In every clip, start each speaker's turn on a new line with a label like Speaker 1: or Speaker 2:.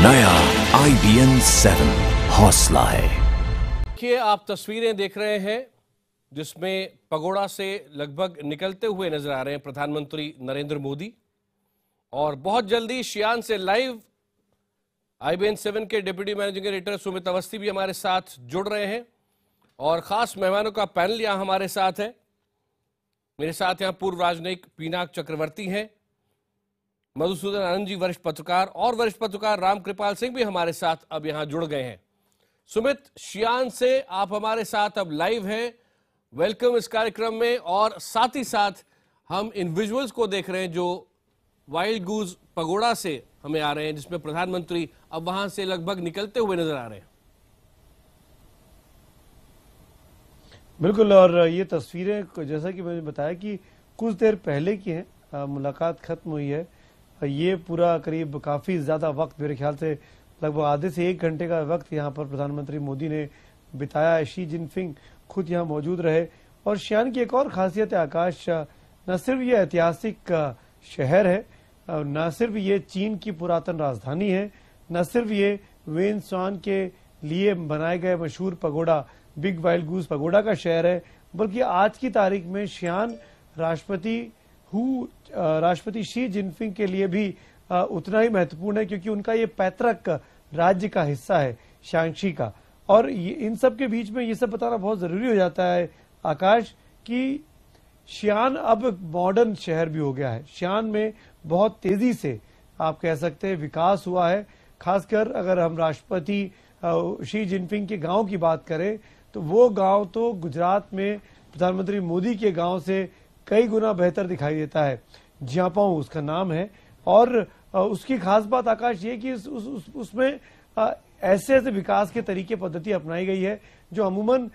Speaker 1: नया IBN 7 हौसला है।
Speaker 2: देखिए, आप तस्वीरें देख रहे हैं जिसमें पगोड़ा से लगभग निकलते हुए नजर आ रहे हैं प्रधानमंत्री नरेंद्र मोदी। और बहुत जल्दी शियान से लाइव IBN 7 के deputy managing editor Sumit Awasthi भी हमारे साथ जुड़ रहे हैं और खास मेहमानों का पैनल यहां हमारे साथ है। मेरे साथ यहां पूर्व राजनयिक पिनाक चक्रवर्ती हैं, मधुसूदन आनंद जी वरिष्ठ पत्रकार और वरिष्ठ पत्रकार रामकृपाल सिंह भी हमारे साथ अब यहां जुड़ गए हैं। सुमित, शियान से आप हमारे साथ अब लाइव हैं, वेलकम इस कार्यक्रम में। और साथ ही साथ हम इन विजुअल्स को देख रहे हैं जो वाइल्ड गूज पगोड़ा से हमें आ रहे हैं, जिसमें प्रधानमंत्री अब वहां से लगभग निकलते हुए नजर आ रहे हैं।
Speaker 3: बिल्कुल, और ये तस्वीरें जैसा कि मैंने बताया कि कुछ देर पहले की हैं, मुलाकात खत्म हुई है। ये पूरा करीब काफी ज्यादा वक्त, मेरे ख्याल से लगभग आधे से 1 घंटे का वक्त यहाँ पर प्रधानमंत्री मोदी ने बिताया। शी जिनपिंग खुद यहाँ मौजूद रहे। और शियान की एक और खासियत है आकाश, न सिर्फ ये ऐतिहासिक शहर है, न सिर्फ ये चीन की पुरातन राजधानी है, न सिर्फ ये वेनसुआन के लिए बनाए गए मशहूर पगोड़ा बिग वाइल्ड गूज पगोड़ा का शहर है, बल्कि आज की तारीख में शियान राष्ट्रपति शी जिनपिंग के लिए भी उतना ही महत्वपूर्ण है, क्योंकि उनका ये पैतृक राज्य का हिस्सा है शांक्षी का। और इन सब के बीच में ये सब बताना बहुत जरूरी हो जाता है आकाश कि शियान अब मॉडर्न शहर भी हो गया है। शियान में बहुत तेजी से आप कह सकते हैं विकास हुआ है। खासकर अगर हम राष्ट्रपति शी जिनपिंग के गांव की बात करें तो वो गांव तो गुजरात में प्रधानमंत्री मोदी के गांव से कई गुना बेहतर दिखाई देता है। जियापाऊ उसका नाम है। और उसकी खास बात आकाश ये कि उसमें ऐसे ऐसे विकास के तरीके पद्धति अपनाई गई है जो अमूमन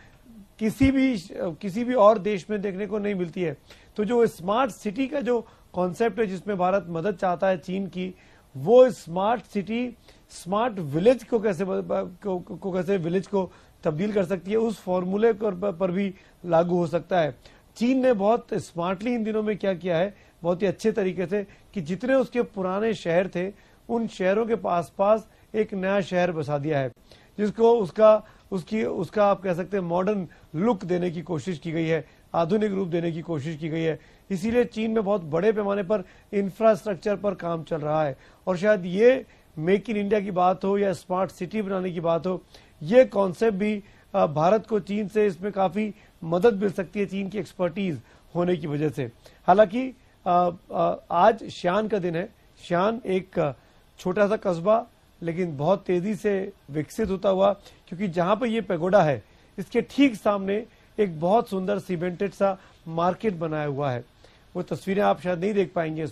Speaker 3: किसी भी और देश में देखने को नहीं मिलती है। तो जो स्मार्ट सिटी का जो कॉन्सेप्ट है, जिसमें भारत मदद चाहता है चीन की, वो स्मार्ट सिटी स्मार्ट विलेज को कैसे विलेज को तब्दील कर सकती है, उस फॉर्मूले पर भी लागू हो सकता है। चीन ने बहुत स्मार्टली इन दिनों में क्या किया है, बहुत ही अच्छे तरीके से, कि जितने उसके पुराने शहर थे उन शहरों के पास पास एक नया शहर बसा दिया है, जिसको उसका आप कह सकते हैं मॉडर्न लुक देने की कोशिश की गई है, आधुनिक रूप देने की कोशिश की गई है। इसीलिए चीन में बहुत बड़े पैमाने पर इंफ्रास्ट्रक्चर पर काम चल रहा है। और शायद ये मेक इन इंडिया की बात हो या स्मार्ट सिटी बनाने की बात हो, ये कॉन्सेप्ट भी भारत को चीन से इसमें काफी मदद मिल सकती है, चीन की एक्सपर्टीज होने की वजह से। हालांकि आज शियान का दिन है। शियान एक छोटा सा कस्बा, लेकिन बहुत तेजी से विकसित होता हुआ, क्योंकि जहां पर ये पैगोडा है इसके ठीक सामने एक बहुत सुंदर सीमेंटेड सा मार्केट बनाया हुआ है। वो तस्वीरें आप शायद नहीं देख पाएंगे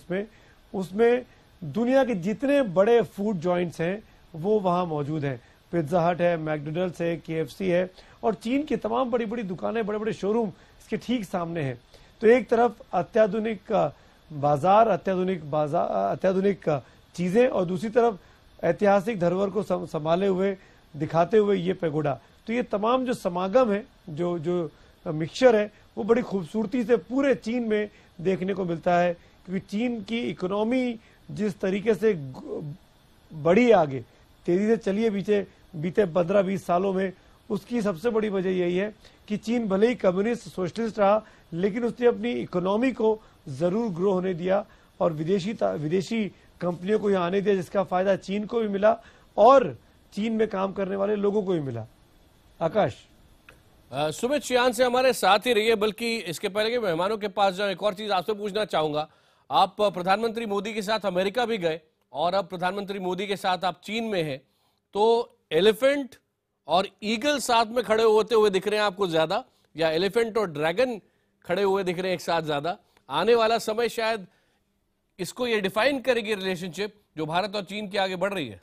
Speaker 3: उसमें दुनिया के जितने बड़े फूड जॉइंट्स हैं वो वहां मौजूद हैं। पिज्जा हट है, मैकडोनल्ड्स है, KFC है, और चीन की तमाम बड़ी बड़ी दुकानें, बड़े बड़े शोरूम इसके ठीक सामने हैं। तो एक तरफ अत्याधुनिक बाजार, अत्याधुनिक चीजें, और दूसरी तरफ ऐतिहासिक धरोहर को संभाले हुए दिखाते हुए ये पैगोडा। तो ये तमाम जो समागम है, जो मिक्सचर है, वो बड़ी खूबसूरती से पूरे चीन में देखने को मिलता है। क्योंकि चीन की इकोनॉमी जिस तरीके से बढ़ी आगे, तेजी से चली है बीते 15-20 सालों में, उसकी सबसे बड़ी वजह यही है कि चीन भले ही कम्युनिस्ट सोशलिस्ट रहा, लेकिन उसने अपनी इकोनॉमी को जरूर ग्रो होने दिया और विदेशी कंपनियों को यहाँ आने दिया, जिसका फायदा चीन को भी मिला और चीन में काम करने वाले लोगों को भी मिला। आकाश,
Speaker 2: सुमित शियान से हमारे साथ ही रहिए। बल्कि इसके पहले के मेहमानों के पास जाओ, एक और चीज आपसे पूछना चाहूंगा। आप प्रधानमंत्री मोदी के साथ अमेरिका भी गए और अब प्रधानमंत्री मोदी के साथ आप चीन में हैं, तो एलिफेंट और ईगल साथ में खड़े होते हुए दिख रहे हैं आपको ज्यादा, या एलिफेंट और ड्रैगन खड़े हुए दिख रहे हैं एक साथ ज्यादा? आने वाला समय शायद इसको ये डिफाइन करेगी रिलेशनशिप जो भारत और चीन के आगे बढ़ रही है।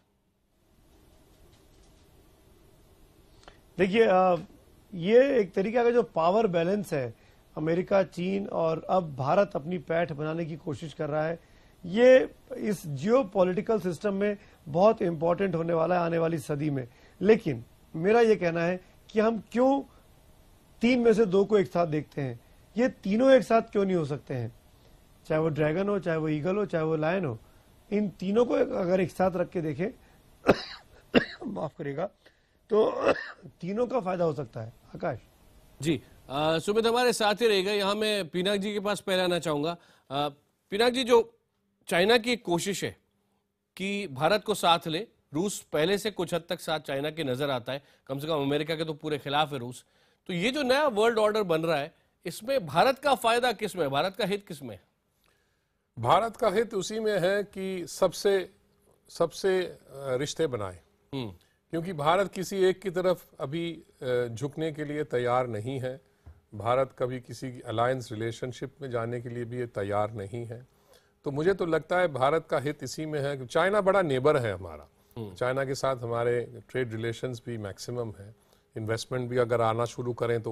Speaker 3: देखिए, ये एक तरीका का जो पावर बैलेंस है, अमेरिका, चीन और अब भारत अपनी पैठ बनाने की कोशिश कर रहा है, ये इस जियोपॉलिटिकल सिस्टम में बहुत इंपॉर्टेंट होने वाला है आने वाली सदी में। लेकिन मेरा ये कहना है कि हम क्यों 3 में से 2 को एक साथ देखते हैं? ये तीनों एक साथ क्यों नहीं हो सकते हैं? चाहे वो ड्रैगन हो, चाहे वो ईगल हो, चाहे वो लायन हो, इन तीनों को अगर एक साथ रख के देखें माफ करिएगा, तो तीनों का फायदा हो सकता है। आकाश
Speaker 2: जी, सुमित हमारे साथ ही रहेगा। यहाँ मैं पिनाक जी के पास पहले आना चाहूंगा। पिनाक जी, जो चाइना की एक कोशिश है कि भारत को साथ ले, रूस पहले से कुछ हद तक साथ चाइना के नजर आता है, कम से कम अमेरिका के तो पूरे खिलाफ है रूस, तो ये जो नया वर्ल्ड ऑर्डर बन रहा है, इसमें भारत का फायदा किसमें है, भारत का हित किसमें है?
Speaker 4: भारत का हित उसी में है कि सबसे रिश्ते बनाए, क्योंकि भारत किसी एक की तरफ अभी झुकने के लिए तैयार नहीं है। भारत कभी किसी अलायंस रिलेशनशिप में जाने के लिए भी तैयार नहीं है। तो मुझे तो लगता है भारत का हित इसी में है कि चाइना बड़ा नेबर है हमारा, चाइना के साथ हमारे ट्रेड रिलेशंस भी मैक्सिमम है, इन्वेस्टमेंट भी अगर आना शुरू करें तो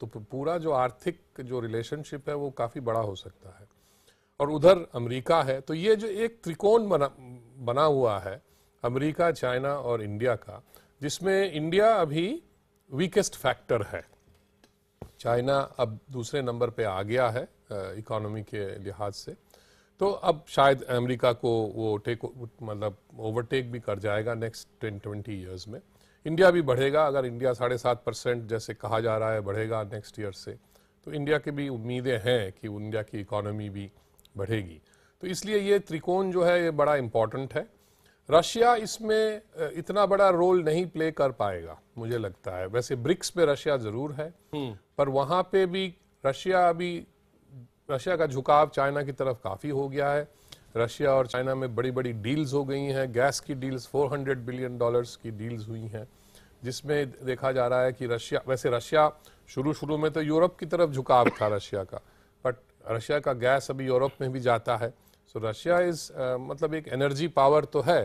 Speaker 4: पूरा जो आर्थिक जो रिलेशनशिप है वो काफ़ी बड़ा हो सकता है। और उधर अमेरिका है, तो ये जो एक त्रिकोण बना हुआ है अमेरिका, चाइना और इंडिया का, जिसमें इंडिया अभी वीकेस्ट फैक्टर है। चाइना अब दूसरे नंबर पे आ गया है इकोनॉमी के लिहाज से, तो अब शायद अमेरिका को वो मतलब ओवरटेक भी कर जाएगा नेक्स्ट 10-20 ईयर्स में। इंडिया भी बढ़ेगा, अगर इंडिया 7.5% जैसे कहा जा रहा है बढ़ेगा नेक्स्ट ईयर से, तो इंडिया की भी उम्मीदें हैं कि इंडिया की इकोनॉमी भी बढ़ेगी। तो इसलिए ये त्रिकोण जो है ये बड़ा इम्पॉर्टेंट है। रशिया इसमें इतना बड़ा रोल नहीं प्ले कर पाएगा मुझे लगता है। वैसे ब्रिक्स पे रशिया जरूर है, पर वहाँ पे भी रशिया का झुकाव चाइना की तरफ काफ़ी हो गया है। रशिया और चाइना में बड़ी बड़ी डील्स हो गई हैं, गैस की डील्स $400 बिलियन की डील्स हुई हैं, जिसमें देखा जा रहा है कि रशिया शुरू में तो यूरोप की तरफ झुकाव था रशिया का, बट रशिया का गैस अभी यूरोप में भी जाता है। सो रशिया मतलब एक एनर्जी पावर तो है,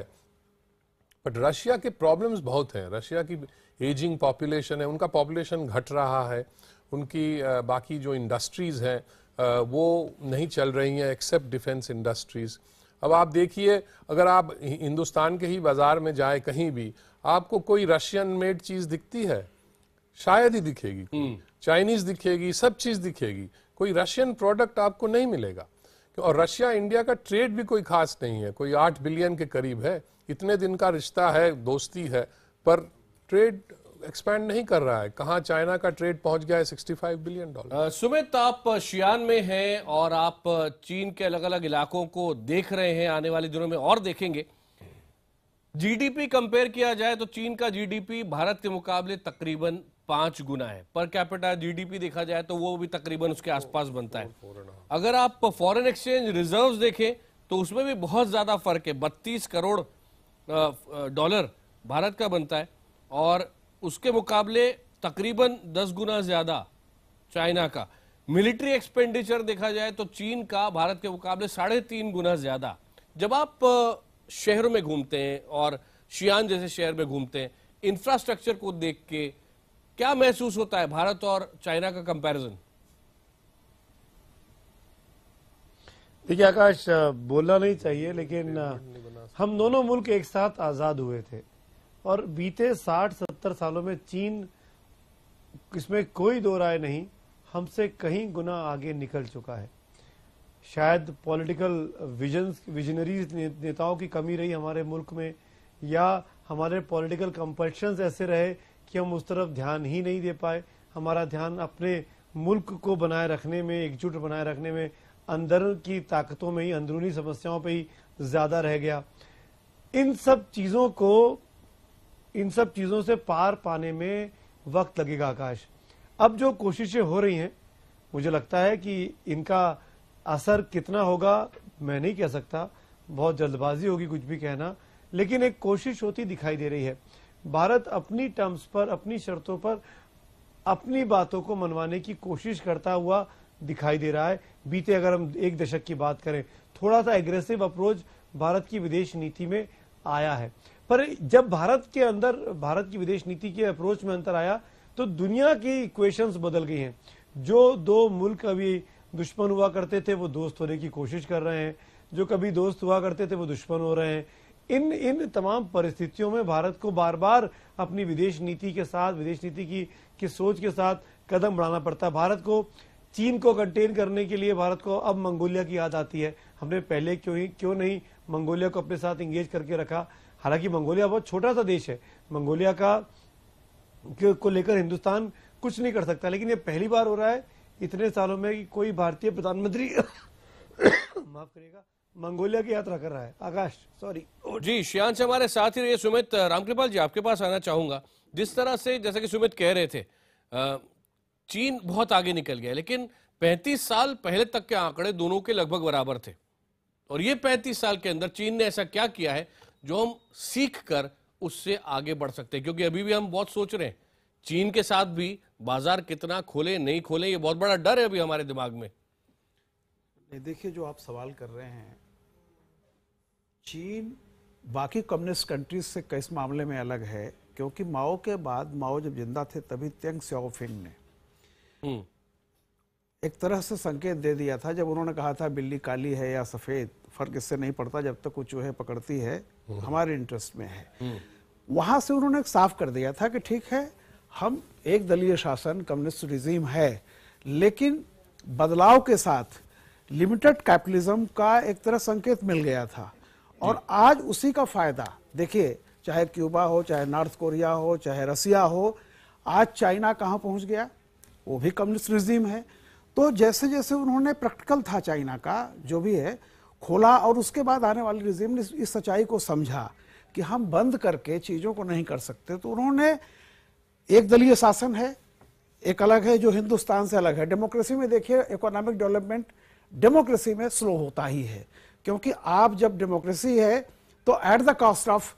Speaker 4: बट रशिया के प्रॉब्लम्स बहुत हैं। रशिया की एजिंग पॉपुलेशन है, उनका पॉपुलेशन घट रहा है, उनकी बाकी जो इंडस्ट्रीज़ हैं वो नहीं चल रही हैं एक्सेप्ट डिफेंस इंडस्ट्रीज़। अब आप देखिए, अगर आप हिंदुस्तान के ही बाज़ार में जाए कहीं भी, आपको कोई रशियन मेड चीज़ दिखती है? शायद ही दिखेगी। चाइनीज़ दिखेगी, सब चीज़ दिखेगी, कोई रशियन प्रोडक्ट आपको नहीं मिलेगा। और रशिया इंडिया का ट्रेड भी कोई खास नहीं है, कोई 8 बिलियन के करीब है, इतने दिन का रिश्ता है, दोस्ती है, पर ट्रेड एक्सपैंड नहीं कर रहा है। कहाँ चाइना का ट्रेड पहुंच गया है $65 बिलियन।
Speaker 2: सुमित, आप शियान में हैं और आप चीन के अलग अलग इलाकों को देख रहे हैं, आने वाले दिनों में और देखेंगे। जीडीपी कंपेयर किया जाए तो चीन का जीडीपी भारत के मुकाबले तकरीबन 5 गुना है। पर कैपिटा जीडीपी देखा जाए तो वो भी तकरीबन उसके आसपास बनता है। अगर आप फॉरेन एक्सचेंज रिजर्व्स देखें तो उसमें भी बहुत ज्यादा फर्क है। 32 करोड़ डॉलर भारत का बनता है और उसके मुकाबले तकरीबन 10 गुना ज्यादा चाइना का। मिलिट्री एक्सपेंडिचर देखा जाए तो चीन का भारत के मुकाबले 3.5 गुना ज्यादा। जब आप शहरों में घूमते हैं और शियान जैसे शहर में घूमते हैं, इंफ्रास्ट्रक्चर को देख के क्या महसूस होता है भारत और चाइना का कंपैरिजन?
Speaker 3: देखिए आकाश, बोलना नहीं चाहिए, लेकिन हम दोनों मुल्क एक साथ आजाद हुए थे और बीते 60-70 सालों में चीन, इसमें कोई दो राय नहीं, हमसे कहीं गुना आगे निकल चुका है। शायद पॉलिटिकल विजनरीज नेताओं की कमी रही हमारे मुल्क में, या हमारे पॉलिटिकल कंपल्शंस ऐसे रहे कि हम उस तरफ ध्यान ही नहीं दे पाए। हमारा ध्यान अपने मुल्क को बनाए रखने में, एकजुट बनाए रखने में, अंदर की ताकतों में ही, अंदरूनी समस्याओं पे ही ज्यादा रह गया। इन सब चीजों से पार पाने में वक्त लगेगा आकाश। अब जो कोशिशें हो रही हैं, मुझे लगता है कि इनका असर कितना होगा मैं नहीं कह सकता, बहुत जल्दबाजी होगी कुछ भी कहना, लेकिन एक कोशिश होती दिखाई दे रही है। भारत अपनी टर्म्स पर, अपनी शर्तों पर अपनी बातों को मनवाने की कोशिश करता हुआ दिखाई दे रहा है। बीते अगर हम 1 दशक की बात करें, थोड़ा सा एग्रेसिव अप्रोच भारत की विदेश नीति में आया है, पर जब भारत की विदेश नीति के अप्रोच में अंतर आया तो दुनिया की इक्वेशंस बदल गई हैं। जो दो मुल्क अभी दुश्मन हुआ करते थे वो दोस्त होने की कोशिश कर रहे हैं, जो कभी दोस्त हुआ करते थे वो दुश्मन हो रहे हैं। इन तमाम परिस्थितियों में भारत को बार बार अपनी विदेश नीति के साथ, विदेश नीति की सोच के साथ कदम बढ़ाना पड़ता है। भारत को चीन को कंटेन करने के लिए भारत को अब मंगोलिया की याद आती है। हमने पहले क्यों नहीं मंगोलिया को अपने साथ इंगेज करके रखा। हालांकि मंगोलिया बहुत छोटा सा देश है, मंगोलिया को लेकर हिंदुस्तान कुछ नहीं कर सकता, लेकिन ये पहली बार हो रहा है इतने सालों में कि कोई भारतीय प्रधानमंत्री माफ करिएगा मंगोलिया की यात्रा कर रहा है। आकाश, सॉरी
Speaker 2: जी, श्यान हमारे साथ ही रहिए। सुमित, रामकृपाल जी आपके पास आना चाहूंगा। जिस तरह से जैसा कि सुमित कह रहे थे, चीन बहुत आगे निकल गया, लेकिन 35 साल पहले तक के आंकड़े दोनों के लगभग बराबर थे, और ये 35 साल के अंदर चीन ने ऐसा क्या किया है जो हम सीख कर उससे आगे बढ़ सकते हैं? क्योंकि अभी भी हम बहुत सोच रहे हैं चीन के साथ भी बाजार कितना खोले नहीं खोले, ये बहुत बड़ा डर है अभी हमारे दिमाग में।
Speaker 5: देखिए, जो आप सवाल कर रहे हैं, चीन बाकी कम्युनिस्ट कंट्रीज से किस मामले में अलग है, क्योंकि माओ के बाद, माओ जब जिंदा थे तभी तेंग सियाओफिंग ने एक तरह से संकेत दे दिया था, जब उन्होंने कहा था बिल्ली काली है या सफेद, फर्क इससे नहीं पड़ता जब तक वो चूहे पकड़ती है, हमारे इंटरेस्ट में है। वहां से उन्होंने साफ कर दिया था कि ठीक है, हम एक दलीय शासन, कम्युनिस्ट रिजीम है, लेकिन बदलाव के साथ लिमिटेड कैपिटलिज्म का एक तरह संकेत मिल गया था। और आज उसी का फायदा देखिए, चाहे क्यूबा हो, चाहे नॉर्थ कोरिया हो, चाहे रसिया हो, आज चाइना कहां पहुंच गया, वो भी कम्युनिस्ट रिजीम है। तो जैसे जैसे उन्होंने प्रैक्टिकल था चाइना का जो भी है खोला, और उसके बाद आने वाले रिजीम ने इस सच्चाई को समझा कि हम बंद करके चीजों को नहीं कर सकते, तो उन्होंने एक दलीय शासन है, एक अलग है जो हिंदुस्तान से अलग है। डेमोक्रेसी में देखिए, इकोनॉमिक डेवलपमेंट डेमोक्रेसी में स्लो होता ही है, क्योंकि आप जब डेमोक्रेसी है तो at the cost of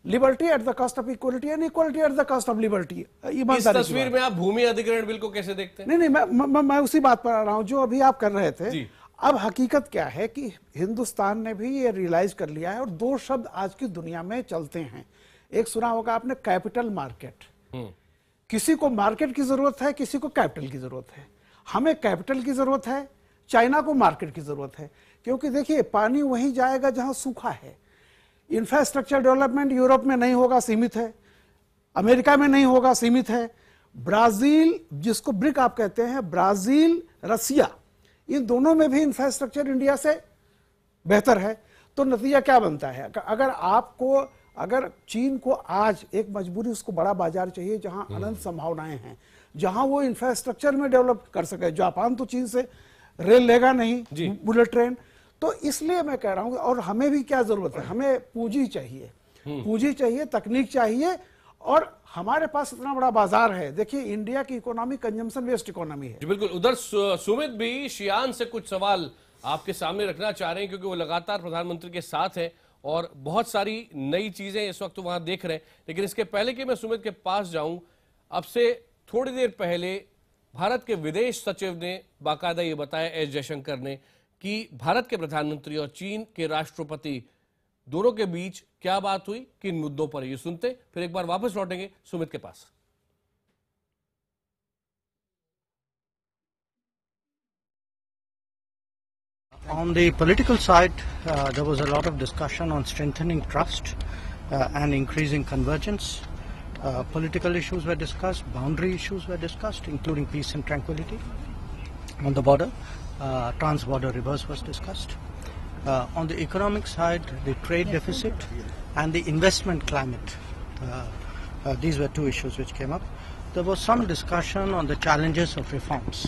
Speaker 5: liberty, at the cost of equality, and equality at the cost of liberty.
Speaker 2: इस तस्वीर में आप भूमि अधिग्रहण बिल को कैसे देखते हैं?
Speaker 5: नहीं, मैं उसी बात पर आ रहा हूं जो अभी आप कर रहे थे। अब हकीकत क्या है कि हिंदुस्तान ने भी ये रियलाइज कर लिया है, और दो शब्द आज की दुनिया में चलते हैं। एक सुना होगा आपने, कैपिटल मार्केट। किसी को मार्केट की जरूरत है, किसी को कैपिटल की जरूरत है। हमें कैपिटल की जरूरत है, चाइना को मार्केट की जरूरत है, क्योंकि देखिए पानी वहीं जाएगा जहां सूखा है। इंफ्रास्ट्रक्चर डेवलपमेंट यूरोप में नहीं होगा, सीमित है, अमेरिका में नहीं होगा, सीमित है। ब्राजील, जिसको ब्रिक आप कहते हैं, ब्राजील, रसिया, इन दोनों में भी इंफ्रास्ट्रक्चर इंडिया से बेहतर है। तो नतीजा क्या बनता है, अगर चीन को आज एक मजबूरी, उसको बड़ा बाजार चाहिए जहां अनंत संभावनाएं हैं, जहां वो इंफ्रास्ट्रक्चर में डेवलप कर सके। जापान तो चीन से रेल लेगा नहीं, बुलेट ट्रेन। तो इसलिए मैं कह रहा हूं, और हमें भी क्या जरूरत है, हमें पूंजी चाहिए, पूंजी चाहिए, तकनीक चाहिए, और हमारे पास इतना बड़ा बाजार है। देखिए, इंडिया की इकोनॉमी कंजम्पशन बेस्ड इकोनॉमी है।
Speaker 2: बिल्कुल। उधर सुमित भी शियान से कुछ सवाल आपके सामने रखना चाह रहे हैं, क्योंकि वो लगातार प्रधानमंत्री के साथ है और बहुत सारी नई चीजें इस वक्त वहां देख रहे हैं। लेकिन इसके पहले कि मैं सुमित के पास जाऊं, अब से थोड़ी देर पहले भारत के विदेश सचिव ने बाकायदा ये बताया, एस जयशंकर ने, कि भारत के प्रधानमंत्री और चीन के राष्ट्रपति दोनों के बीच क्या बात हुई, किन मुद्दों पर। ये सुनते फिर एक बार वापस लौटेंगे सुमित के पास।
Speaker 6: On the political side, there was a lot of discussion on strengthening trust and increasing convergence. Political issues were discussed, boundary issues were discussed, including peace and tranquility on the border. Trans-border rivers was discussed. On the economic side, the trade deficit and the investment climate. These were two issues which came up. There was some discussion on the challenges of reforms.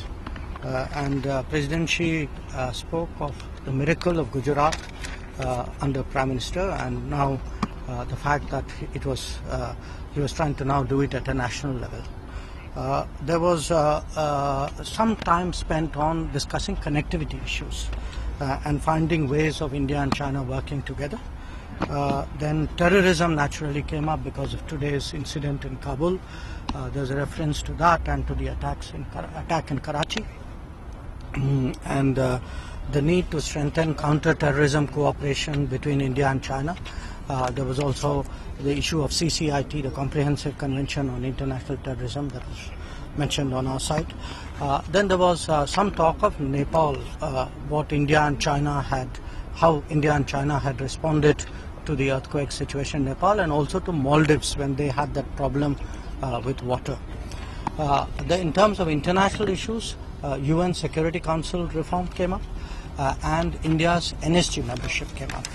Speaker 6: And President Xi spoke of the miracle of Gujarat under Prime Minister, and now the fact that he was trying to now do it at a national level. There was some time spent on discussing connectivity issues and finding ways of India and China working together. Then terrorism naturally came up because of today's incident in Kabul. There's a reference to that and to the attack in Karachi. And the need to strengthen counter-terrorism cooperation between India and China. There was also the issue of CCIT, the Comprehensive Convention on International Terrorism, that was mentioned on our side. Then there was some talk of Nepal, what India and China had, how India and China had responded to the earthquake situation in Nepal, and also to Maldives when they had that problem with water. In terms of international issues, UN Security Council reform came up, and India's NSG membership came up.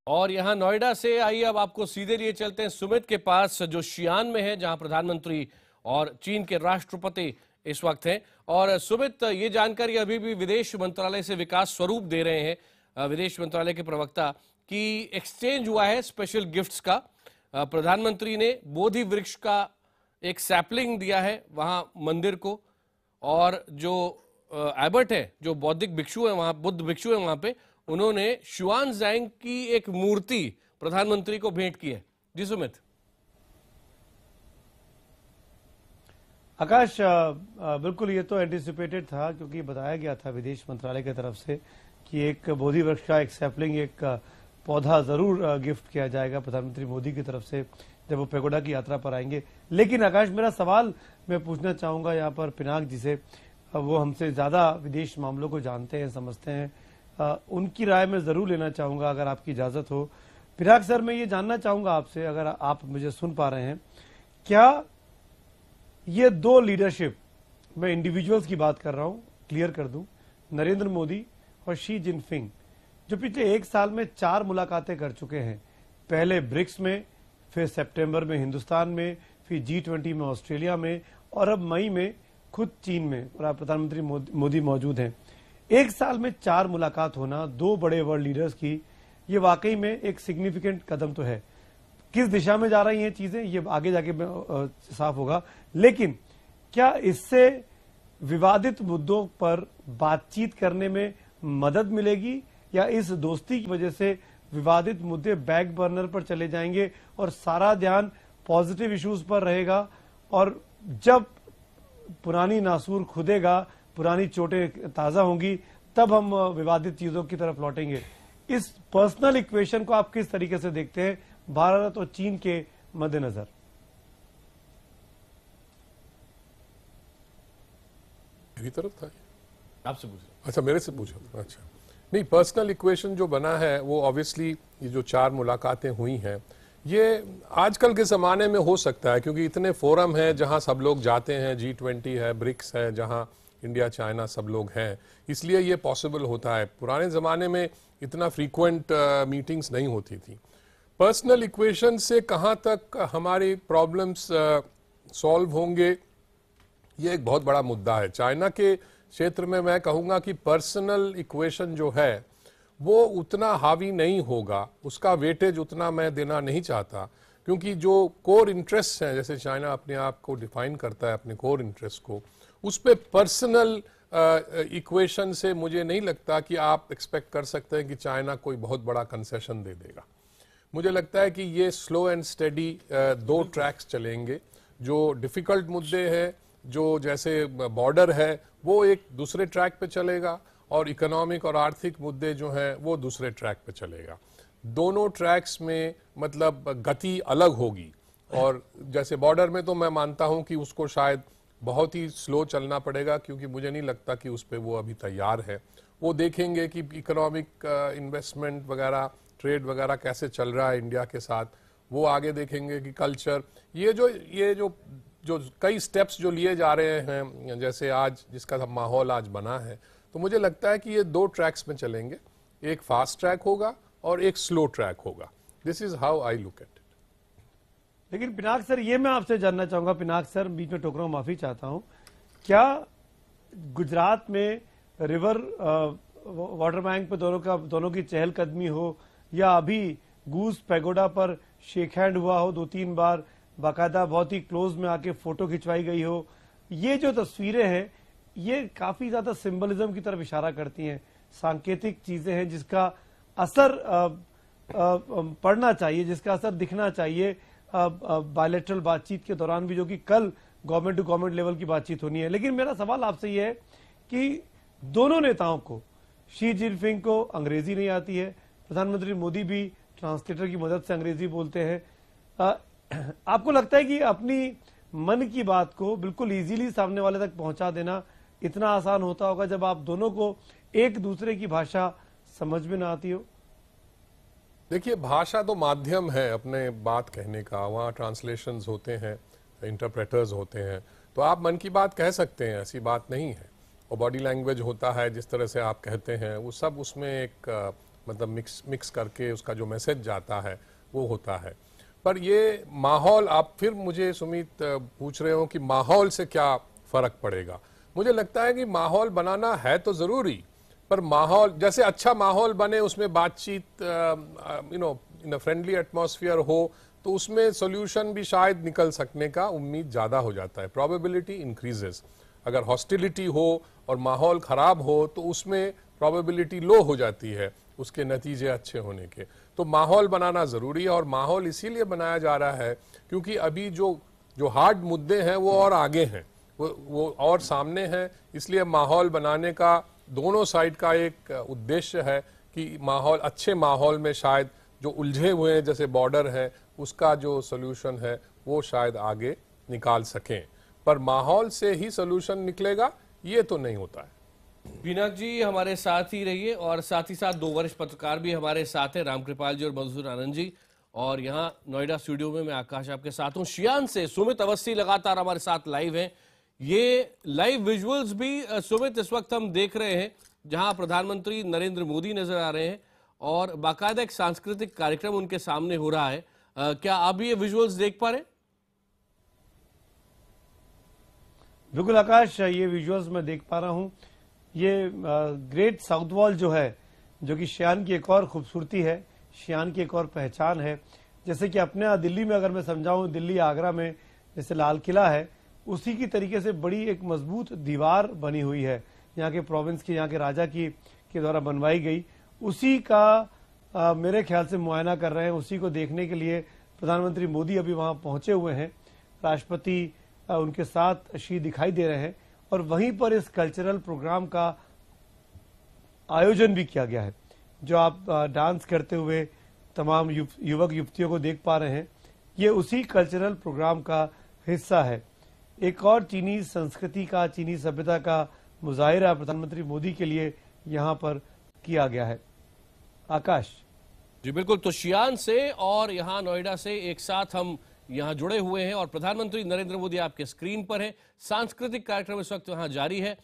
Speaker 2: और यहाँ नोएडा से आइए अब आपको सीधे लिए चलते हैं सुमित के पास, जो शियान में है, जहां प्रधानमंत्री और चीन के राष्ट्रपति इस वक्त हैं। और सुमित, ये जानकारी अभी भी विदेश मंत्रालय से विकास स्वरूप दे रहे हैं विदेश मंत्रालय के प्रवक्ता कि एक्सचेंज हुआ है स्पेशल गिफ्ट्स का। प्रधानमंत्री ने बोधि वृक्ष का एक सैपलिंग दिया है वहां मंदिर को, और जो एबर्ट है, जो बौद्धिक भिक्षु है वहां, बुद्ध भिक्षु है वहां पे, उन्होंने शुआन ज़ैंग की एक मूर्ति प्रधानमंत्री को भेंट की है। जी सुमित।
Speaker 3: आकाश, बिल्कुल ये तो एंटिसिपेटेड था, क्योंकि बताया गया था विदेश मंत्रालय की तरफ से कि एक बोधि वृक्ष का एक सैपलिंग, एक पौधा जरूर गिफ्ट किया जाएगा प्रधानमंत्री मोदी की तरफ से जब वो पेगोडा की यात्रा पर आएंगे। लेकिन आकाश, मेरा सवाल मैं पूछना चाहूंगा यहाँ पर पिनाक जी से, वो हमसे ज्यादा विदेश मामलों को जानते हैं, समझते हैं, उनकी राय मैं जरूर लेना चाहूंगा अगर आपकी इजाजत हो। पिनाक सर, मैं ये जानना चाहूंगा आपसे, अगर आप मुझे सुन पा रहे हैं, क्या ये दो लीडरशिप, मैं इंडिविजुअल्स की बात कर रहा हूं, क्लियर कर दूं, नरेंद्र मोदी और शी जिनपिंग, जो पिछले एक साल में 4 मुलाकातें कर चुके हैं, पहले ब्रिक्स में, फिर सितंबर में हिंदुस्तान में, फिर G20 में ऑस्ट्रेलिया में, और अब मई में खुद चीन में प्रधानमंत्री मोदी मौजूद हैं। एक साल में 4 मुलाकात होना दो बड़े वर्ल्ड लीडर्स की, ये वाकई में एक सिग्निफिकेंट कदम तो है। किस दिशा में जा रही हैं चीजें, ये आगे जाके साफ होगा, लेकिन क्या इससे विवादित मुद्दों पर बातचीत करने में मदद मिलेगी, या इस दोस्ती की वजह से विवादित मुद्दे बैक बर्नर पर चले जाएंगे और सारा ध्यान पॉजिटिव इश्यूज पर रहेगा, और जब पुरानी नासूर खुदेगा, पुरानी चोटें ताजा होंगी, तब हम विवादित चीजों की तरफ लौटेंगे? इस पर्सनल इक्वेशन को आप किस तरीके से देखते हैं भारत और चीन के मद्देनजर?
Speaker 4: मेरी तरफ था,
Speaker 2: आपसे पूछो।
Speaker 4: अच्छा, मेरे से पूछो। अच्छा, नहीं, पर्सनल इक्वेशन जो बना है वो ऑब्वियसली ये जो 4 मुलाकातें हुई हैं, ये आजकल के ज़माने में हो सकता है, क्योंकि इतने फोरम हैं जहां सब लोग जाते हैं, G20 है, ब्रिक्स है, जहां इंडिया, चाइना सब लोग हैं, इसलिए ये पॉसिबल होता है। पुराने ज़माने में इतना फ्रीक्वेंट मीटिंग्स नहीं होती थी। पर्सनल इक्वेशन से कहाँ तक हमारी प्रॉब्लम्स सॉल्व होंगे, ये एक बहुत बड़ा मुद्दा है। चाइना के क्षेत्र में मैं कहूँगा कि पर्सनल इक्वेशन जो है वो उतना हावी नहीं होगा, उसका वेटेज उतना मैं देना नहीं चाहता, क्योंकि जो कोर इंटरेस्ट हैं, जैसे चाइना अपने आप को डिफाइन करता है अपने कोर इंटरेस्ट को, उस पर पर्सनल इक्वेशन से मुझे नहीं लगता कि आप एक्सपेक्ट कर सकते हैं कि चाइना कोई बहुत बड़ा कंसेशन दे देगा। मुझे लगता है कि ये स्लो एंड स्टेडी 2 ट्रैक्स चलेंगे। जो डिफिकल्ट मुद्दे हैं, जो जैसे बॉर्डर है, वो एक दूसरे ट्रैक पे चलेगा, और इकोनॉमिक और आर्थिक मुद्दे जो हैं वो दूसरे ट्रैक पे चलेगा। दोनों ट्रैक्स में मतलब गति अलग होगी, और जैसे बॉर्डर में तो मैं मानता हूं कि उसको शायद बहुत ही स्लो चलना पड़ेगा, क्योंकि मुझे नहीं लगता कि उस पर वो अभी तैयार है। वो देखेंगे कि इकोनॉमिक इन्वेस्टमेंट वगैरह, ट्रेड वगैरह कैसे चल रहा है इंडिया के साथ, वो आगे देखेंगे कि कल्चर, ये जो कई स्टेप्स जो लिए जा रहे हैं, जैसे आज जिसका माहौल आज बना है, तो मुझे लगता है कि ये 2 ट्रैक्स में चलेंगे, एक फास्ट ट्रैक होगा और एक स्लो ट्रैक होगा। This is how I look at it.
Speaker 3: लेकिन पिनाक सर, ये मैं आपसे जानना चाहूंगा, पिनाक सर बीच में टोक रहा हूं, माफी चाहता हूं, क्या गुजरात में रिवर वाटर बैंक पे दोनों की चहलकदमी हो, या अभी गूस पैगोडा पर शेक हैंड हुआ हो 2-3 बार, बाकायदा बहुत ही क्लोज में आके फोटो खिंचवाई गई हो, ये जो तस्वीरें हैं ये काफी ज्यादा सिंबलिज्म की तरफ इशारा करती हैं, सांकेतिक चीजें हैं जिसका असर पड़ना चाहिए, जिसका असर दिखना चाहिए बायलैटरल बातचीत के दौरान भी, जो कि कल गवर्नमेंट टू गवर्नमेंट लेवल की बातचीत होनी है। लेकिन मेरा सवाल आपसे यह है कि दोनों नेताओं को, शी जिनपिंग को अंग्रेजी नहीं आती है, प्रधानमंत्री मोदी भी ट्रांसलेटर की मदद से अंग्रेजी बोलते हैं, आपको लगता है कि अपनी मन की बात को बिल्कुल इजीली सामने वाले तक पहुंचा देना इतना आसान होता होगा जब आप दोनों को एक दूसरे की भाषा समझ में ना आती हो?
Speaker 4: देखिए, भाषा तो माध्यम है अपने बात कहने का, वहाँ ट्रांसलेशंस होते हैं, इंटरप्रेटर्स होते हैं, तो आप मन की बात कह सकते हैं, ऐसी बात नहीं है। और बॉडी लैंग्वेज होता है, जिस तरह से आप कहते हैं, वो सब उसमें एक मतलब मिक्स करके उसका जो मैसेज जाता है वो होता है। पर ये माहौल, आप फिर मुझे सुमित पूछ रहे हो कि माहौल से क्या फर्क पड़ेगा। मुझे लगता है कि माहौल बनाना है तो जरूरी, पर माहौल जैसे अच्छा माहौल बने, उसमें बातचीत इन अ फ्रेंडली एटमॉस्फेयर हो, तो उसमें सॉल्यूशन भी शायद निकल सकने का उम्मीद ज़्यादा हो जाता है, प्रोबेबिलिटी इंक्रीजेस। अगर हॉस्टिलिटी हो और माहौल ख़राब हो तो उसमें प्रोबेबिलिटी लो हो जाती है उसके नतीजे अच्छे होने के। तो माहौल बनाना ज़रूरी है, और माहौल इसीलिए बनाया जा रहा है क्योंकि अभी जो हार्ड मुद्दे हैं वो और आगे हैं, वो और सामने हैं। इसलिए माहौल बनाने का दोनों साइड का एक उद्देश्य है कि माहौल, अच्छे माहौल में शायद जो उलझे हुए हैं जैसे बॉर्डर है, उसका जो सोल्यूशन है वो शायद आगे निकाल सकें। पर माहौल से ही सोल्यूशन निकलेगा ये तो नहीं होता है।
Speaker 2: पिनाक जी हमारे साथ ही रहिए, और साथ ही साथ दो वरिष्ठ पत्रकार भी हमारे साथ हैं, रामकृपाल जी और मधुसूदन आनंद जी। और यहाँ नोएडा स्टूडियो में मैं आकाश आपके साथ हूँ। शियान से सुमित अवस्थी लगातार हमारे साथ लाइव हैं। ये लाइव विजुअल्स भी सुमित इस वक्त हम देख रहे हैं जहां प्रधानमंत्री नरेंद्र मोदी नजर आ रहे हैं और बाकायदा एक सांस्कृतिक कार्यक्रम उनके सामने हो रहा है। क्या आप भी ये विजुअल्स देख पा रहे हैं?
Speaker 3: बिल्कुल आकाश, ये विजुअल्स मैं देख पा रहा हूं। ये ग्रेट साउथ वॉल जो है, जो कि शियान की एक और खूबसूरती है, शियान की एक और पहचान है। जैसे कि अपने यहाँ दिल्ली में अगर मैं समझाऊं, दिल्ली आगरा में जैसे लाल किला है, उसी की तरीके से बड़ी एक मजबूत दीवार बनी हुई है यहाँ के प्रोविंस की, यहाँ के राजा के द्वारा बनवाई गई। उसी का मेरे ख्याल से मुआयना कर रहे हैं। उसी को देखने के लिए प्रधानमंत्री मोदी अभी वहां पहुंचे हुए हैं। राष्ट्रपति उनके साथ शी दिखाई दे रहे हैं, और वहीं पर इस कल्चरल प्रोग्राम का आयोजन भी किया गया है। जो आप डांस करते हुए तमाम युवक युवतियों को देख पा रहे हैं, ये उसी कल्चरल प्रोग्राम का हिस्सा है। एक और चीनी संस्कृति का, चीनी सभ्यता का मुजाहिरा प्रधानमंत्री मोदी के लिए यहाँ पर किया गया है। आकाश
Speaker 2: जी बिल्कुल, तो शियान से और यहाँ नोएडा से एक साथ हम यहाँ जुड़े हुए हैं, और प्रधानमंत्री नरेंद्र मोदी आपके स्क्रीन पर है। सांस्कृतिक कार्यक्रम इस वक्त वहां जारी है।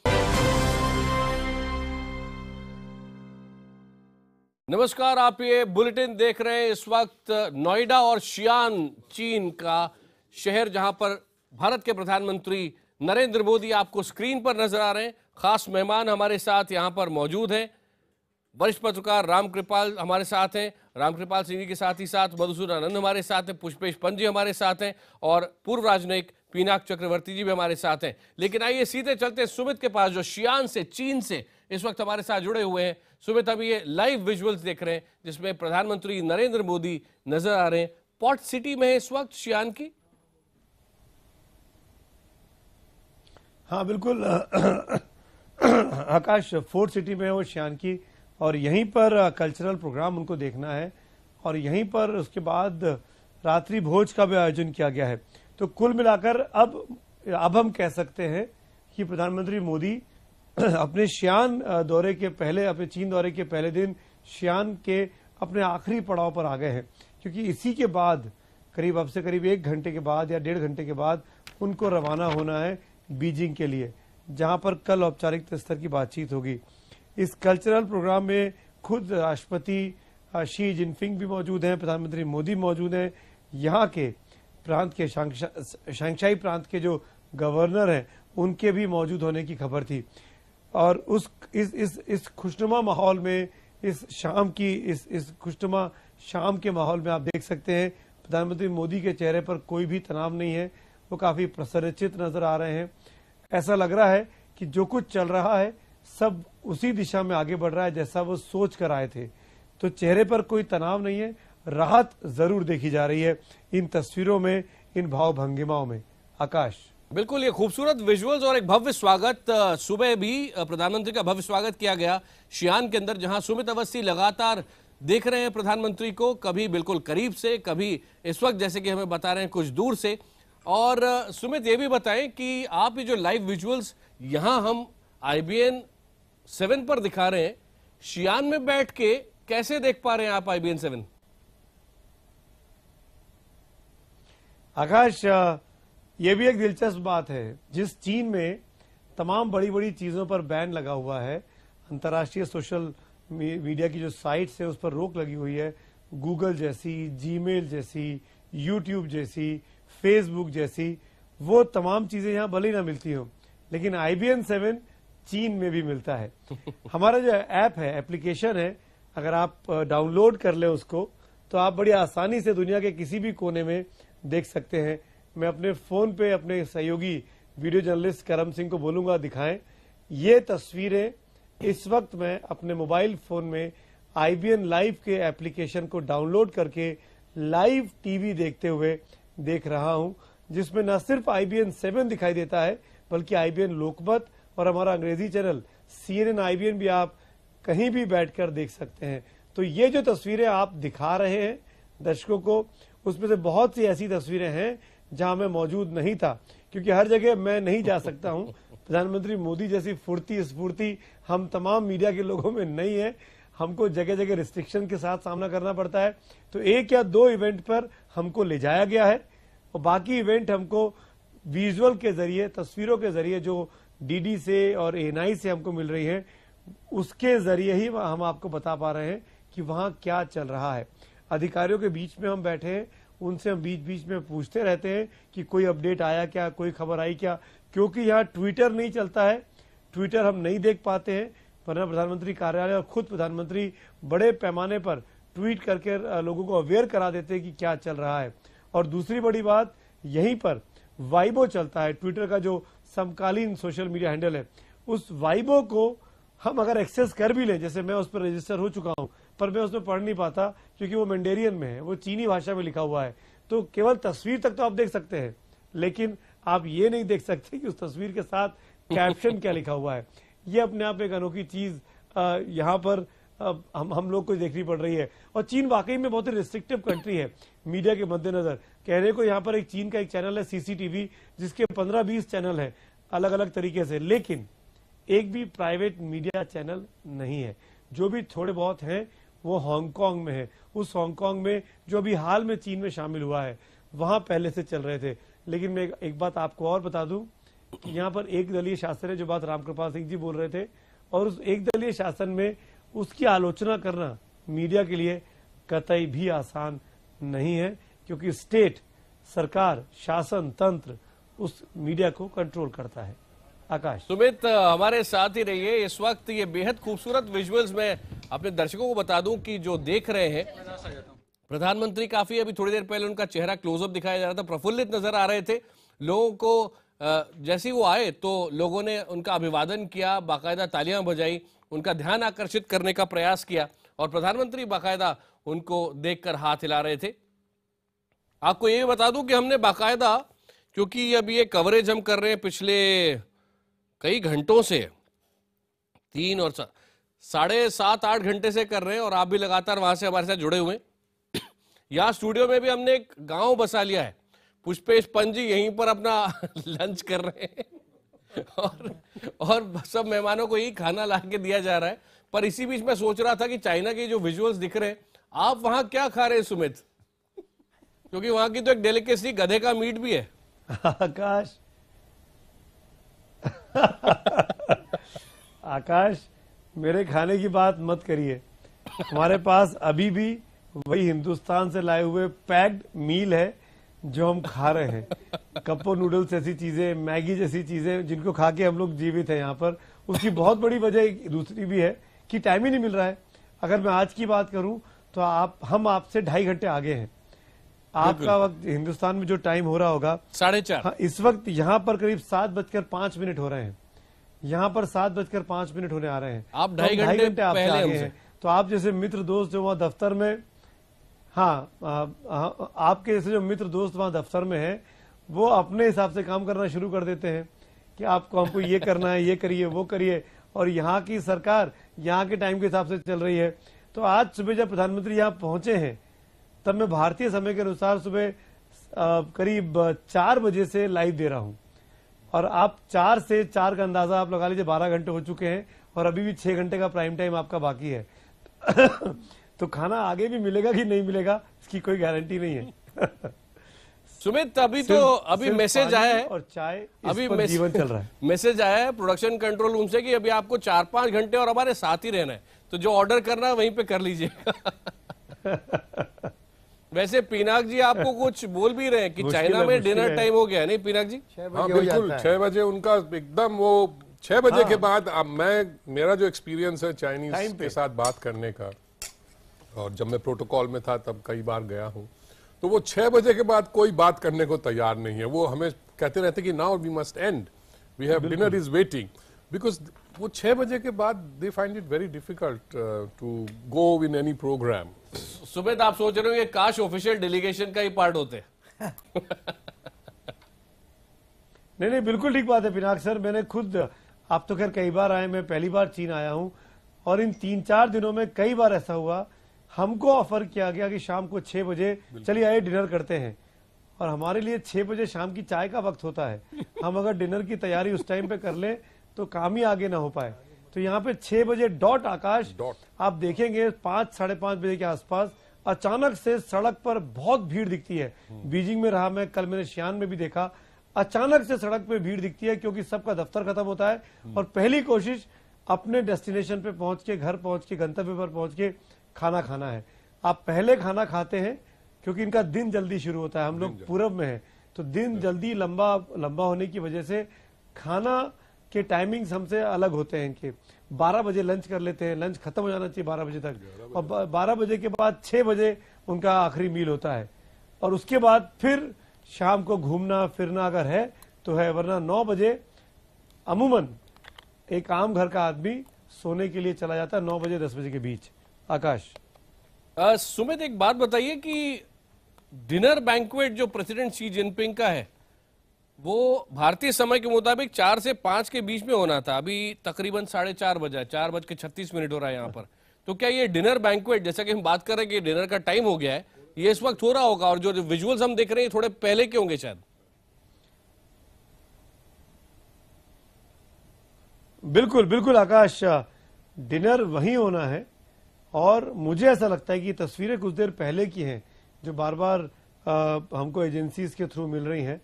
Speaker 2: नमस्कार, आप ये बुलेटिन देख रहे हैं। इस वक्त नोएडा और शियान, चीन का शहर, जहां पर भारत के प्रधानमंत्री नरेंद्र मोदी आपको स्क्रीन पर नजर आ रहे हैं। खास मेहमान हमारे साथ यहां पर मौजूद हैं। वरिष्ठ पत्रकार रामकृपाल हमारे साथ हैं, रामकृपाल सिंह जी के साथ ही साथ मधुसूदन आनंद हमारे साथ हैं, पुष्पेश पंत जी हमारे साथ हैं, और पूर्व राजनयिक पिनाक चक्रवर्ती जी भी हमारे साथ हैं। लेकिन आइए सीधे चलते हैं सुमित के पास, जो शियान से, चीन से इस वक्त हमारे साथ जुड़े हुए हैं। सुमित, अभी ये लाइव विजुअल्स देख रहे हैं जिसमें प्रधानमंत्री नरेंद्र मोदी नजर आ रहे हैं। पॉट सिटी में है इस वक्त शियान की।
Speaker 3: हाँ बिल्कुल आकाश, फोर्ट सिटी में है वो शियान की, और यहीं पर कल्चरल प्रोग्राम उनको देखना है, और यहीं पर उसके बाद रात्रि भोज का भी आयोजन किया गया है। तो कुल मिलाकर अब हम कह सकते हैं कि प्रधानमंत्री मोदी अपने शियान दौरे के पहले, अपने चीन दौरे के पहले दिन शियान के अपने आखिरी पड़ाव पर आ गए हैं, क्योंकि इसी के बाद अब से करीब 1 घंटे के बाद या 1.5 घंटे के बाद उनको रवाना होना है बीजिंग के लिए, जहां पर कल औपचारिक स्तर की बातचीत होगी। इस कल्चरल प्रोग्राम में खुद राष्ट्रपति शी जिनपिंग भी मौजूद हैं, प्रधानमंत्री मोदी मौजूद हैं, यहाँ के प्रांत के शंघाई प्रांत के जो गवर्नर हैं उनके भी मौजूद होने की खबर थी। और इस खुशनुमा माहौल में, इस खुशनुमा शाम के माहौल में आप देख सकते हैं प्रधानमंत्री मोदी के चेहरे पर कोई भी तनाव नहीं है। वो काफी प्रसन्नचित्त नजर आ रहे हैं। ऐसा लग रहा है कि जो कुछ चल रहा है सब उसी दिशा में आगे बढ़ रहा है जैसा वो सोच कर आए थे। तो चेहरे पर कोई तनाव नहीं है, राहत जरूर देखी जा रही है इन तस्वीरों में, इन भाव भंगिमाओं में। आकाश
Speaker 2: बिल्कुल, ये खूबसूरत विजुअल्स और एक भव्य स्वागत, सुबह भी प्रधानमंत्री का भव्य स्वागत किया गया शियान के अंदर, जहां सुमित अवस्थी लगातार देख रहे हैं प्रधानमंत्री को, कभी बिल्कुल करीब से, कभी इस वक्त जैसे कि हमें बता रहे हैं कुछ दूर से। और सुमित, ये भी बताएं कि आप ये जो लाइव विजुअल्स यहां हम IBN 7 पर दिखा रहे हैं, शियान में बैठ के कैसे देख पा रहे हैं आप IBN 7?
Speaker 3: आकाश, ये भी एक दिलचस्प बात है। जिस चीन में तमाम बड़ी बड़ी चीजों पर बैन लगा हुआ है, अंतर्राष्ट्रीय सोशल मीडिया की जो साइट्स है उस पर रोक लगी हुई है। गूगल जैसी, जीमेल जैसी, यूट्यूब जैसी, फेसबुक जैसी, वो तमाम चीजें यहाँ भले ही ना मिलती हो, लेकिन IBN 7 चीन में भी मिलता है। हमारा जो ऐप है, एप्लीकेशन है, अगर आप डाउनलोड कर ले उसको तो आप बड़ी आसानी से दुनिया के किसी भी कोने में देख सकते हैं। मैं अपने फोन पे अपने सहयोगी वीडियो जर्नलिस्ट करम सिंह को बोलूंगा दिखाएं। ये तस्वीरें इस वक्त मैं अपने मोबाइल फोन में IBN लाइव के एप्लीकेशन को डाउनलोड करके लाइव टीवी देखते हुए देख रहा हूं, जिसमें न सिर्फ IBN 7 दिखाई देता है बल्कि IBN लोकमत और हमारा अंग्रेजी चैनल CNN IBN भी आप कहीं भी बैठकर देख सकते हैं। तो ये जो तस्वीरें आप दिखा रहे हैं दर्शकों को, उसमें से बहुत सी ऐसी तस्वीरें हैं जहां मैं मौजूद नहीं था, क्योंकि हर जगह मैं नहीं जा सकता हूं। प्रधानमंत्री मोदी जैसी फुर्ती स्फूर्ति हम तमाम मीडिया के लोगों में नहीं है। हमको जगह जगह रिस्ट्रिक्शन के साथ सामना करना पड़ता है। तो 1 या 2 इवेंट पर हमको ले जाया गया है और बाकी इवेंट हमको विजुअल के जरिए, तस्वीरों के जरिए जो DD से और ANI से हमको मिल रही है, उसके जरिए ही हम आपको बता पा रहे हैं कि वहां क्या चल रहा है। अधिकारियों के बीच में हम बैठे हैं, उनसे हम बीच बीच में पूछते रहते हैं कि कोई अपडेट आया क्या, कोई खबर आई क्या, क्योंकि यहाँ ट्विटर नहीं चलता है, ट्विटर हम नहीं देख पाते हैं, वरना प्रधानमंत्री कार्यालय और खुद प्रधानमंत्री बड़े पैमाने पर ट्वीट करके लोगों को अवेयर करा देते हैं कि क्या चल रहा है। और दूसरी बड़ी बात, यहीं पर वाइबो चलता है, ट्विटर का जो समकालीन सोशल मीडिया हैंडल है, उस वाइबो को हम अगर एक्सेस कर भी लें, जैसे मैं उस पर रजिस्टर हो चुका हूं, पर मैं उसमें पढ़ नहीं पाता क्योंकि वो मैंडेरियन में है, वो चीनी भाषा में लिखा हुआ है। तो केवल तस्वीर तक तो आप देख सकते हैं, लेकिन आप ये नहीं देख सकते कि उस तस्वीर के साथ कैप्शन क्या लिखा हुआ है। ये अपने आप एक अनोखी चीज यहाँ पर हम लोग को देखनी पड़ रही है। और चीन वाकई में बहुत ही रिस्ट्रिक्टिव कंट्री है मीडिया के मद्देनजर। कहने को यहाँ पर एक चीन का एक चैनल है CCTV, जिसके 15-20 चैनल है अलग अलग तरीके से, लेकिन एक भी प्राइवेट मीडिया चैनल नहीं है। जो भी थोड़े बहुत हैं वो हांगकांग में है। उस हांगकांग में जो अभी हाल में चीन में शामिल हुआ है, वहां पहले से चल रहे थे। लेकिन मैं एक बात आपको और बता दूं कि यहाँ पर एक दलीय शासन है, जो बात रामकृपाल सिंह जी बोल रहे थे, और उस एक दलीय शासन में उसकी आलोचना करना मीडिया के लिए कतई भी आसान नहीं है, क्योंकि स्टेट, सरकार, शासन तंत्र उस मीडिया को कंट्रोल करता है। आकाश।
Speaker 2: सुमित हमारे साथ ही रहिए। इस वक्त ये बेहद खूबसूरत विजुअल्स में अपने दर्शकों को बता दूं कि जो देख रहे हैं, प्रधानमंत्री काफी, अभी थोड़ी देर पहले उनका चेहरा क्लोजअप दिखाया जा रहा था, प्रफुल्लित नजर आ रहे थे। लोगों को जैसे ही वो आए तो लोगों ने उनका अभिवादन किया, बाकायदा तालियां बजाई, उनका ध्यान आकर्षित करने का प्रयास किया और प्रधानमंत्री बाकायदा उनको देखकर हाथ हिला रहे थे। आपको ये बता दूं कि हमने बाकायदा, क्योंकि अब ये कवरेज हम कर रहे हैं पिछले कई घंटों से, 3 और 7.5-8 घंटे से कर रहे हैं, और आप भी लगातार वहां से हमारे साथ जुड़े हुए हैं। यहाँ स्टूडियो में भी हमने एक गांव बसा लिया है। पुष्पेश पंत जी यहीं पर अपना लंच कर रहे हैं और सब मेहमानों को ही खाना ला के दिया जा रहा है। पर इसी बीच मैं सोच रहा था कि चाइना के जो विजुअल्स दिख रहे हैं, आप वहां क्या खा रहे हैं सुमित? क्योंकि वहां की तो एक डेलिकेसी गधे का मीट भी है।
Speaker 3: आकाश आकाश, मेरे खाने की बात मत करिए। हमारे पास अभी भी वही हिंदुस्तान से लाए हुए पैक्ड मील है जो हम खा रहे हैं। कप्पो नूडल्स ऐसी चीजें, मैगी जैसी चीजें जिनको खा के हम लोग जीवित हैं यहाँ पर। उसकी बहुत बड़ी वजह दूसरी भी है कि टाइम ही नहीं मिल रहा है। अगर मैं आज की बात करूं तो हम आपसे 2.5 घंटे आगे हैं। आपका वक्त हिंदुस्तान में जो टाइम हो रहा होगा
Speaker 2: 4:30।
Speaker 3: हाँ, इस वक्त यहाँ पर करीब 7:05 हो रहे हैं। यहाँ पर 7:05 होने आ रहे हैं।
Speaker 2: आप 2.5 घंटे
Speaker 3: आपसे
Speaker 2: पहले
Speaker 3: आगे हैं। तो आप जैसे मित्र दोस्त जो वहाँ दफ्तर में, आपके जैसे जो मित्र दोस्त वहाँ दफ्तर में है, वो अपने हिसाब से काम करना शुरू कर देते हैं कि आपको हमको ये करना है, ये करिए, वो करिए, और यहाँ की सरकार यहाँ के टाइम के हिसाब से चल रही है। तो आज सुबह जब प्रधानमंत्री यहाँ पहुंचे हैं, तब मैं भारतीय समय के अनुसार सुबह करीब 4 बजे से लाइव दे रहा हूं, और आप 4 से 4 का अंदाजा आप लगा लीजिए, 12 घंटे हो चुके हैं और अभी भी 6 घंटे का प्राइम टाइम आपका बाकी है। तो खाना आगे भी मिलेगा कि नहीं मिलेगा, इसकी कोई गारंटी नहीं है।
Speaker 2: सुमित, अभी मैसेज आया है
Speaker 3: और चाय
Speaker 2: अभी
Speaker 3: जीवन चल रहा है।
Speaker 2: मैसेज आया है प्रोडक्शन कंट्रोल रूम से कि अभी आपको 4-5 घंटे और हमारे साथ ही रहना है। तो जो ऑर्डर करना है वहीं पे कर लीजिएगा। वैसे पिनाक जी आपको कुछ बोल भी रहे हैं कि चाइना में डिनर टाइम हो गया, नहीं पिनाक जी?
Speaker 4: हाँ बिल्कुल, 6 बजे उनका एकदम, वो 6 बजे के बाद, अब मेरा जो एक्सपीरियंस है चाइनीज के साथ बात करने का, और जब मैं प्रोटोकॉल में था तब कई बार गया हूँ, तो वो 6 बजे के बाद कोई बात करने को तैयार नहीं है। वो हमें कहते रहते कि now we must end, we have dinner is waiting, because वो 6 बजे के बाद they find it very difficult to go in any programme.
Speaker 2: Sumit, आप सोच रहे हो कि काश ऑफिशियल डेलीगेशन का ही पार्ट होते।
Speaker 3: नहीं, बिल्कुल ठीक बात है पिनाक सर। मैंने खुद, आप तो खैर कई बार आए, मैं पहली बार चीन आया हूं, और इन 3-4 दिनों में कई बार ऐसा हुआ, हमको ऑफर किया गया कि शाम को 6 बजे चलिए आइए डिनर करते हैं, और हमारे लिए 6 बजे शाम की चाय का वक्त होता है। हम अगर डिनर की तैयारी उस टाइम पे कर लें तो काम ही आगे ना हो पाए। तो यहाँ पे 6 बजे डॉट आकाश, आप देखेंगे 5-5:30 बजे के आसपास अचानक से सड़क पर बहुत भीड़ दिखती है। बीजिंग में रहा मैं, कल मैंने शियान में भी देखा, अचानक से सड़क पे भीड़ दिखती है, क्योंकि सबका दफ्तर खत्म होता है और पहली कोशिश अपने डेस्टिनेशन पे पहुंच के, घर पहुंच के, गंतव्य पर पहुंच के खाना खाना है। आप पहले खाना खाते हैं क्योंकि इनका दिन जल्दी शुरू होता है, हम लोग पूरब में हैं, तो दिन जल्दी लंबा होने की वजह से खाना के टाइमिंग्स हमसे अलग होते हैं इनके। 12 बजे लंच कर लेते हैं, लंच खत्म हो जाना चाहिए 12 बजे तक, और 12 बजे के बाद 6 बजे उनका आखिरी मील होता है, और उसके बाद फिर शाम को घूमना फिरना अगर है तो है, वरना 9 बजे अमूमन एक आम घर का आदमी सोने के लिए चला जाता है, 9 बजे 10 बजे के बीच। आकाश,
Speaker 2: सुमित एक बात बताइए कि डिनर बैंक्वेट जो प्रेसिडेंट शी जिनपिंग का है वो भारतीय समय के मुताबिक 4 से 5 के बीच में होना था, अभी तकरीबन 4:30 बजा, 4:36 हो रहा है यहाँ पर। तो क्या ये डिनर बैंक्वेट, जैसा कि हम बात कर रहे हैं कि डिनर का टाइम हो गया है, ये इस वक्त हो रहा होगा, और जो विजुअल्स हम देख रहे हैं थोड़े पहले के होंगे शायद?
Speaker 3: बिल्कुल आकाश, डिनर वहीं होना है, और मुझे ऐसा लगता है कि तस्वीरें कुछ देर पहले की हैं जो बार बार हमको एजेंसीज के थ्रू मिल रही हैं।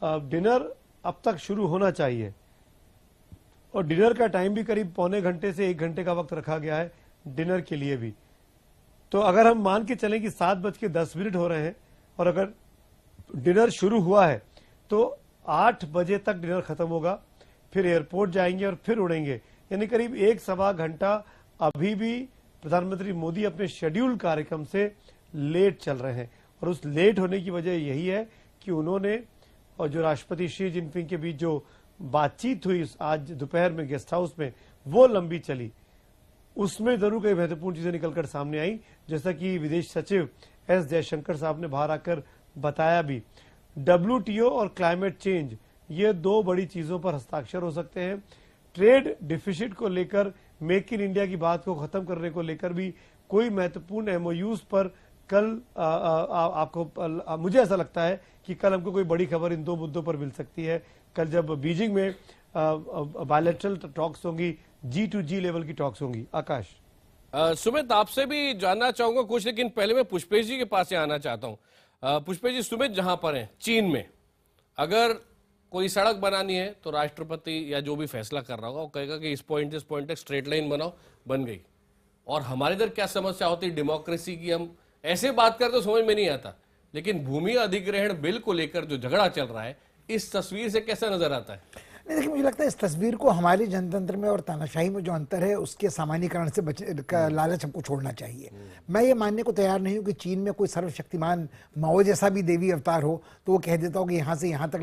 Speaker 3: डिनर अब तक शुरू होना चाहिए, और डिनर का टाइम भी करीब पौने घंटे से 1 घंटे का वक्त रखा गया है डिनर के लिए भी। तो अगर हम मान के चलें कि 7:10 हो रहे हैं, और अगर डिनर शुरू हुआ है तो 8 बजे तक डिनर खत्म होगा, फिर एयरपोर्ट जाएंगे और फिर उड़ेंगे, यानी करीब 1-1.25 घंटा अभी भी प्रधानमंत्री मोदी अपने शेड्यूल कार्यक्रम से लेट चल रहे हैं। और उस लेट होने की वजह यही है कि उन्होंने, और जो राष्ट्रपति शी जिनपिंग के बीच जो बातचीत हुई आज दोपहर में गेस्ट हाउस में, वो लंबी चली, उसमें जरूर कई महत्वपूर्ण चीजें निकलकर सामने आई, जैसा कि विदेश सचिव एस जयशंकर साहब ने बाहर आकर बताया भी। WTO और क्लाइमेट चेंज, ये 2 बड़ी चीजों पर हस्ताक्षर हो सकते हैं। ट्रेड डिफिसिट को लेकर, मेक इन इंडिया की बात को खत्म करने को लेकर भी कोई महत्वपूर्ण MOUs पर कल आपको, मुझे ऐसा लगता है कि कल हमको कोई बड़ी खबर इन 2 मुद्दों पर मिल सकती है। कल जब बीजिंग में बायलैटरल टॉक्स होंगी, G2G लेवल की टॉक्स होंगी। आकाश,
Speaker 2: सुमित आपसे भी जानना चाहूंगा कुछ, लेकिन पहले मैं पुष्पेश जी के पास से आना चाहता हूं। पुष्पेश जी, सुमित जहां पर हैं चीन में, अगर कोई सड़क बनानी है तो राष्ट्रपति या जो भी फैसला कर रहा होगा वो कहेगा कि इस पॉइंट तक स्ट्रेट लाइन बनाओ, बन गई। और हमारे इधर क्या समस्या होती है डेमोक्रेसी की, हम ऐसे बात करते तो समझ में नहीं आता, लेकिन भूमि अधिग्रहण बिल को लेकर जो झगड़ा चल रहा है, इस तस्वीर से कैसा नजर आता है?
Speaker 7: नहीं, देखिए मुझे लगता है इस तस्वीर को हमारे जनतंत्र में और तानाशाही में जो अंतर है उसके सामान्यीकरण से का लालच हमको छोड़ना चाहिए। मैं ये मानने को तैयार नहीं हूँ कि चीन में कोई सर्वशक्तिमान माओ जैसा भी देवी अवतार हो तो वो कह देता हो कि यहाँ से यहाँ तक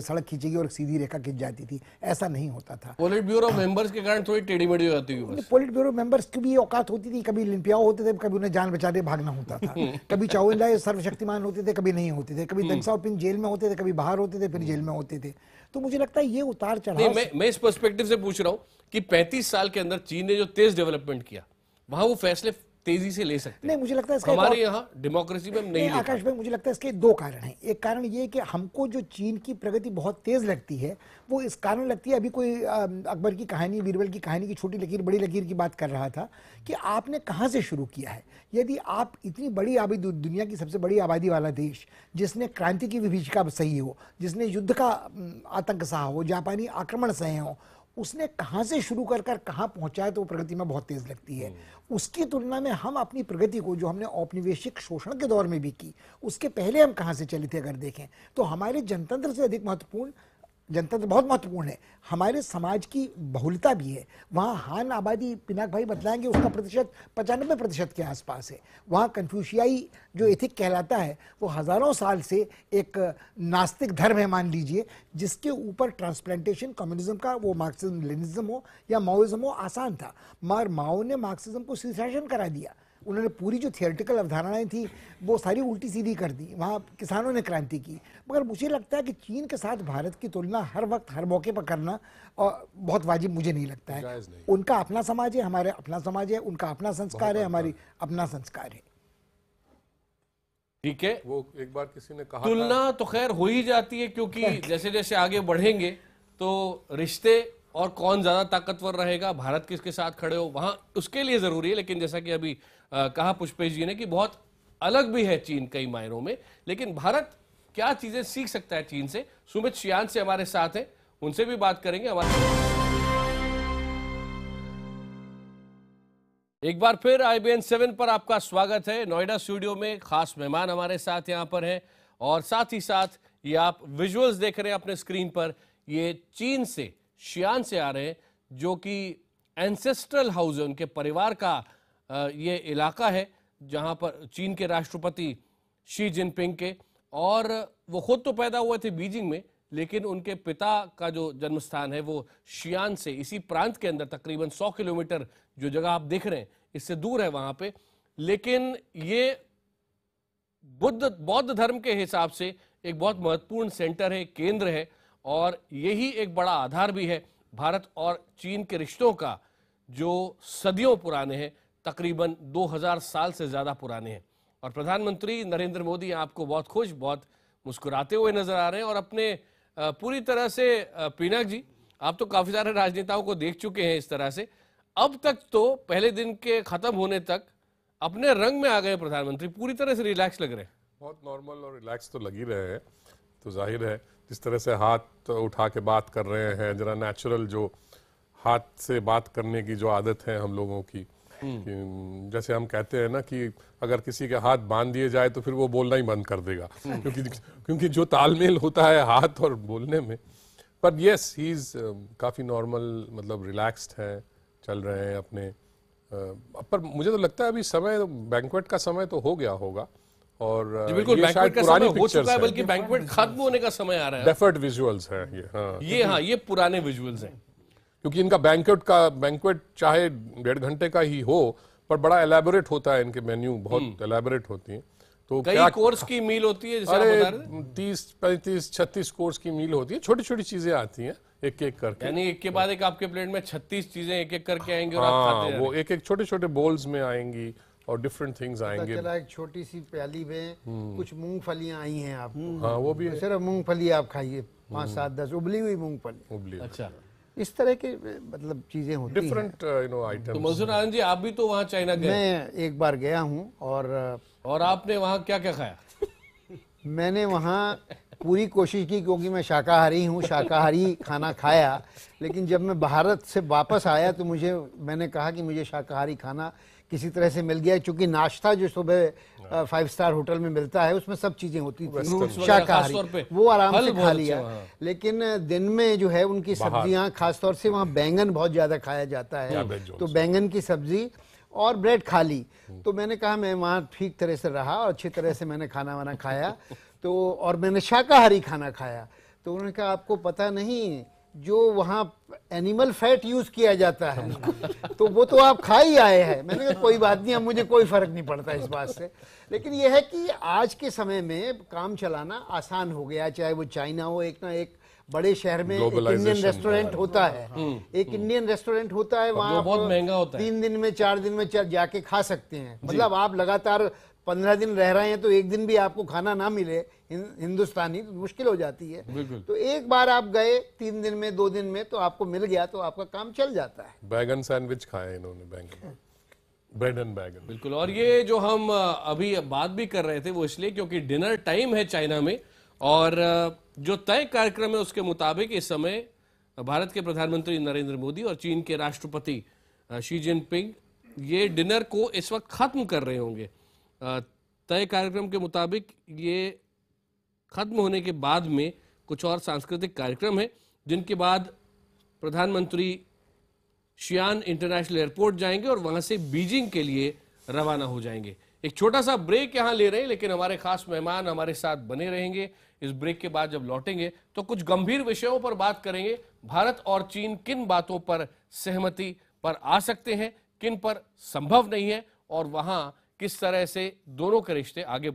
Speaker 7: सड़क खींचेगी और सीधी रेखा खींच जाती थी, ऐसा नहीं होता था।
Speaker 2: पोलिट ब्यूरो मेंबर्स के कारण थोड़ी टेढ़ी मेढ़ी हो जाती है।
Speaker 7: पोलिट ब्यूरो मेंबर्स की भी औकात होती थी, कभी लिंपियाओ होते थे, कभी उन्हें जान बचा के भागना होता था, कभी चाओ सर्वशक्तिमान होते थे, कभी नहीं होते थे, कभी दंग साओपिंग जेल में होते थे, कभी बाहर होते थे, फिर जेल में होते थे। तो मुझे लगता है ये उतार चढ़ाव,
Speaker 2: मैं इस पर्सपेक्टिव से पूछ रहा हूं कि 35 साल के अंदर चीन ने जो तेज डेवलपमेंट किया, वहां वो फैसले तेजी से ले सकते हैं।
Speaker 7: नहीं, मुझे लगता है इसका
Speaker 2: हमारे यहाँ डेमोक्रेसी में नहीं।
Speaker 7: आकाश भाई, मुझे लगता है इसके 2 कारण हैं। एक कारण ये कि हमको जो चीन की प्रगति बहुत तेज लगती है वो इस कारण लगती है, अभी कोई अकबर की कहानी, बीरबल की कहानी की छोटी लकीर बड़ी लकीर की बात कर रहा था कि आपने कहाँ से शुरू किया है। यदि आप इतनी बड़ी आबादी, दुनिया की सबसे बड़ी आबादी वाला देश, जिसने क्रांति की विभीषिका सही हो, जिसने युद्ध का आतंक सहा हो, जापानी आक्रमण सहे हो, उसने कहां से शुरू कर कर कहां पहुंचा है तो वो प्रगति में बहुत तेज लगती है। उसकी तुलना में हम अपनी प्रगति को जो हमने औपनिवेशिक शोषण के दौर में भी की, उसके पहले हम कहां से चले थे अगर देखें तो हमारे जनतंत्र से अधिक महत्वपूर्ण, जनतंत्र बहुत महत्वपूर्ण है, हमारे समाज की बहुलता भी है। वहाँ हान आबादी, पिनाक भाई बतलाएंगे, उसका प्रतिशत 95% के आसपास है। वहाँ कन्फ्यूशियाई जो एथिक कहलाता है वो हजारों साल से एक नास्तिक धर्म है मान लीजिए, जिसके ऊपर ट्रांसप्लांटेशन कम्युनिज्म का, वो मार्क्सिज्म लेनिज्म हो या माओइज्म हो, आसान था। मगर माओ ने मार्क्सिज्म को शीर्षासन करा दिया। उन्होंने पूरी जो थियोरेटिकल अवधारणाएं थी वो सारी उल्टी सीधी कर दी। वहाँ किसानों ने क्रांति की। मगर मुझे लगता है कि चीन के साथ भारत की तुलना हर वक्त हर मौके पर करना और बहुत वाजिब मुझे नहीं लगता है। उनका अपना समाज है, हमारे अपना समाज है, उनका अपना संस्कार है, हमारी अपना संस्कार है।
Speaker 2: ठीक है,
Speaker 4: वो एक बार किसी ने कहा
Speaker 2: तुलना तो खैर हो ही जाती है, क्योंकि जैसे जैसे आगे बढ़ेंगे तो रिश्ते और कौन ज्यादा ताकतवर रहेगा, भारत किसके साथ खड़े हो, वहां उसके लिए जरूरी है। लेकिन जैसा कि अभी कहा पुष्पेश जी ने कि बहुत अलग भी है चीन कई मायनों में, लेकिन भारत क्या चीजें सीख सकता है चीन से। सुमित शियान से हमारे साथ हैं, उनसे भी बात करेंगे। एक बार फिर IBN 7 पर आपका स्वागत है। नोएडा स्टूडियो में खास मेहमान हमारे साथ यहाँ पर हैं, और साथ ही साथ ये आप विजुअल्स देख रहे हैं अपने स्क्रीन पर, ये चीन से शियान से आ रहे हैं, जो कि एंसेस्ट्रल हाउस है, उनके परिवार का ये इलाका है जहाँ पर चीन के राष्ट्रपति शी जिनपिंग के, और वो खुद तो पैदा हुए थे बीजिंग में, लेकिन उनके पिता का जो जन्म स्थान है वो शियान से, इसी प्रांत के अंदर तकरीबन 100 किलोमीटर जो जगह आप देख रहे हैं इससे दूर है वहां पे। लेकिन ये बौद्ध धर्म के हिसाब से एक बहुत महत्वपूर्ण सेंटर है, केंद्र है, और यही एक बड़ा आधार भी है भारत और चीन के रिश्तों का, जो सदियों पुराने हैं, तकरीबन 2000 साल से ज्यादा पुराने हैं। और प्रधानमंत्री नरेंद्र मोदी आपको बहुत खुश, बहुत मुस्कुराते हुए नजर आ रहे हैं, और अपने पूरी तरह से पिनाक जी, आप तो काफी सारे राजनेताओं को देख चुके हैं इस तरह से, अब तक तो पहले दिन के खत्म होने तक अपने रंग में आ गए प्रधानमंत्री, पूरी तरह से रिलैक्स लग रहे हैं।
Speaker 4: बहुत नॉर्मल और रिलैक्स तो लग ही रहे हैं। तो जाहिर है जिस तरह से हाथ उठा के बात कर रहे हैं, जरा नेचुरल जो हाथ से बात करने की जो आदत है हम लोगों की, जैसे हम कहते हैं ना कि अगर किसी के हाथ बांध दिए जाए तो फिर वो बोलना ही बंद कर देगा, क्योंकि जो तालमेल होता है हाथ और बोलने में। पर यस, ही इज काफी नॉर्मल, मतलब रिलैक्स्ड है, चल रहे हैं अपने। पर मुझे तो लगता है अभी समय, बैंक्वेट का समय तो हो गया होगा, और
Speaker 2: बिल्कुल बैंक्वेट का समय हो चुका है, बल्कि बैंक्वेट खत्म होने का समय आ रहा है।
Speaker 4: डेफर्ड विजुअल्स हैं ये। हाँ,
Speaker 2: ये पुराने विजुअल्स हैं,
Speaker 4: क्योंकि इनका बैंक्वेट चाहे 1.5 घंटे का ही हो, पर बड़ा एलैबोरेट होता है, इनके मेन्यू बहुत एलैबोरेट होती हैं। तो
Speaker 2: कई कोर्स की मील होती है, जैसे आप बता रहे थे,
Speaker 4: 30, 35, 36 कोर्स की मील होती है, छोटी छोटी चीजें आती हैं एक एक करके,
Speaker 2: यानी एक के बाद एक आपके प्लेट में 36 चीजें एक एक करके आएंगी, और आप खाते
Speaker 4: वो एक एक छोटे छोटे बोल्स में आएंगी और डिफरेंट थिंग्स आएंगे।
Speaker 8: चला एक छोटी सी प्याली में कुछ मूंगफलियां आई हैं आपको,
Speaker 4: हाँ वो भी है।
Speaker 8: सिर्फ मूंगफली आप खाइए, 5, 7, 10 उबली हुई मूंगफली।
Speaker 2: अच्छा,
Speaker 8: इस तरह के मतलब चीजें होती हैं।
Speaker 4: Different item.
Speaker 2: तो मंसूर आनंद जी, आप भी तो वहाँ चाइना गए?
Speaker 8: मैं एक बार गया हूँ,
Speaker 2: और आपने वहाँ क्या क्या खाया?
Speaker 8: मैंने वहाँ पूरी कोशिश की, क्योंकि मैं शाकाहारी हूँ, शाकाहारी खाना खाया। लेकिन जब मैं भारत से वापस आया तो मैंने कहा कि मुझे शाकाहारी खाना किसी तरह से मिल गया, क्योंकि नाश्ता जो सुबह 5 स्टार होटल में मिलता है उसमें सब चीजें होती थी शाकाहारी, वो आराम से खा लिया। लेकिन दिन में जो है उनकी सब्जियां, खासतौर से वहाँ बैंगन बहुत ज्यादा खाया जाता है, तो बैंगन की सब्जी और ब्रेड खा ली। तो मैंने कहा मैं वहाँ ठीक तरह से रहा और अच्छी तरह से मैंने खाना वाना खाया, तो और मैंने शाकाहारी खाना खाया। तो उन्होंने कहा आपको पता नहीं जो वहाँ एनिमल फैट यूज किया जाता है तो वो तो आप खा ही आए हैं। मैंने कहा कोई बात नहीं, अब मुझे कोई फर्क नहीं पड़ता इस बात से। लेकिन यह है कि आज के समय में काम चलाना आसान हो गया, चाहे वो चाइना हो, एक ना एक बड़े शहर में एक इंडियन रेस्टोरेंट होता है, एक इंडियन रेस्टोरेंट होता है, वहाँ
Speaker 2: बहुत महंगा होता है,
Speaker 8: 3 दिन में 4 दिन में जाके खा सकते हैं। मतलब आप लगातार 15 दिन रह रहे हैं तो एक दिन भी आपको खाना ना मिले हिंदुस्तानी तो मुश्किल हो जाती है। तो एक बार आप गए 3 दिन में 2 दिन में तो आपको मिल गया तो आपका काम चल जाता है।
Speaker 4: बैगन सैंडविच खाया इन्होंने, बैगन, ब्रेड एंड बैगन।
Speaker 2: बिल्कुल। और ये जो हम अभी बात भी कर रहे थे वो इसलिए क्योंकि डिनर टाइम है चाइना में, और जो तय कार्यक्रम है उसके मुताबिक इस समय भारत के प्रधानमंत्री नरेंद्र मोदी और चीन के राष्ट्रपति शी जिनपिंग ये डिनर को इस वक्त खत्म कर रहे होंगे। तय कार्यक्रम के मुताबिक ये खत्म होने के बाद में कुछ और सांस्कृतिक कार्यक्रम है, जिनके बाद प्रधानमंत्री शियान इंटरनेशनल एयरपोर्ट जाएंगे और वहां से बीजिंग के लिए रवाना हो जाएंगे। एक छोटा सा ब्रेक यहां ले रहे हैं, लेकिन हमारे खास मेहमान हमारे साथ बने रहेंगे। इस ब्रेक के बाद जब लौटेंगे तो कुछ गंभीर विषयों पर बात करेंगे। भारत और चीन किन बातों पर सहमति पर आ सकते हैं, किन पर संभव नहीं है, और वहां किस तरह से दोनों के रिश्ते आगे